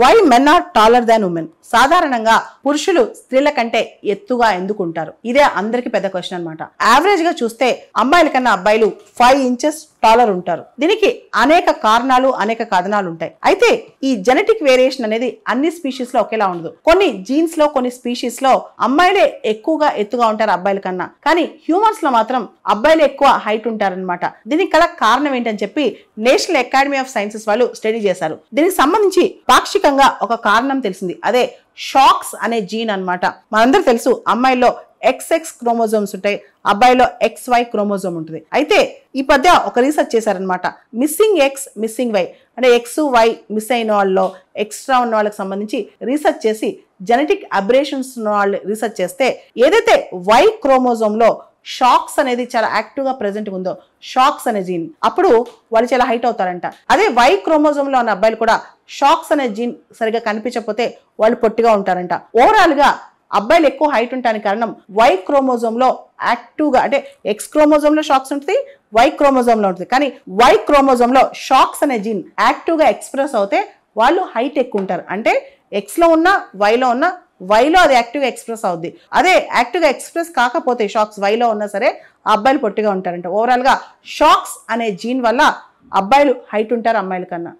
Why men are taller than women? సాధారణంగా పురుషులు స్త్రీల కంటే ఎత్తుగా ఎందుకుంటారు? ఇదే అందరికి పెద్ద క్వశ్చన్ అనమాట. యావరేజ్ గా చూస్తే అమ్మాయిల కన్నా అబ్బాయిలు 5 ఇంచెస్ టాలర్ ఉంటారు. దీనికి అనేక కారణాలు, అనేక కథనాలు ఉంటాయి. అయితే ఈ జెనెటిక్ వేరియేషన్ అనేది అన్ని స్పీషీస్ లో ఒకేలా ఉండదు. కొన్ని జీన్స్ లో, కొన్ని స్పీషీస్ లో అమ్మాయిలే ఎక్కువగా ఎత్తుగా ఉంటారు అబ్బాయిల కన్నా. కానీ హ్యూమన్స్ లో మాత్రం అబ్బాయిలు ఎక్కువ హైట్ ఉంటారనమాట. దీనికి గల కారణం ఏంటని చెప్పి నేషనల్ అకాడమీ ఆఫ్ సైన్సెస్ వాళ్ళు స్టడీ చేశారు. దీనికి సంబంధించి పాక్షికంగా ఒక కారణం తెలిసింది. అదే షాక్స్ అనే జీన్ అన్నమాట. మనందరూ తెలుసు అమ్మాయిల్లో XX క్రోమోజోమ్స్ ఉంటాయి, అబ్బాయిలో XY క్రోమోజోమ్ ఉంటుంది. అయితే ఈ మధ్య ఒక రీసెర్చ్ చేశారనమాట. మిస్సింగ్ X, మిస్సింగ్ Y అంటే XY మిస్ అయిన వాళ్ళలో ఎక్స్ట్రా ఉన్న వాళ్ళకి సంబంధించి రీసెర్చ్ చేసి జెనెటిక్ అబ్రేషన్స్ ఉన్న వాళ్ళు రీసెర్చ్ చేస్తే ఏదైతే Y క్రోమోజోమ్ లో షాక్స్ అనేది చాలా యాక్టివ్ గా ప్రెసెంట్ ఉందో, షాక్స్ అనే జీన్, అప్పుడు వాళ్ళు చాలా హైట్ అవుతారంట. అదే Y క్రోమోజోమ్ లో ఉన్న అబ్బాయిలు కూడా షాక్స్ అనే జీన్ సరిగా కనిపించకపోతే వాళ్ళు పొట్టిగా ఉంటారంట. ఓవరాల్ గా అబ్బాయిలు ఎక్కువ హైట్ ఉండడానికి కారణం Y క్రోమోజోమ్ లో యాక్టివ్ గా, అంటే X క్రోమోజోమ్ లో షాక్స్ ఉంటుంది, Y క్రోమోజోమ్ లో ఉంటుంది. కానీ Y క్రోమోజోమ్ లో షాక్స్ అనే జీన్ యాక్టివ్ గా ఎక్స్ప్రెస్ అవుతే వాళ్ళు హైట్ ఎక్కువ ఉంటారు. అంటే X లో ఉన్న, Y లో ఉన్న, Y లో అది యాక్టివ్గా ఎక్స్ప్రెస్ అవుద్ది. అదే యాక్టివ్గా ఎక్స్ప్రెస్ కాకపోతే షాక్స్ Y లో ఉన్నా సరే అబ్బాయిలు పొట్టిగా ఉంటారంట. ఓవరాల్ గా షాక్స్ అనే జీన్ వల్ల అబ్బాయిలు హైట్ ఉంటారు అమ్మాయిల కన్నా.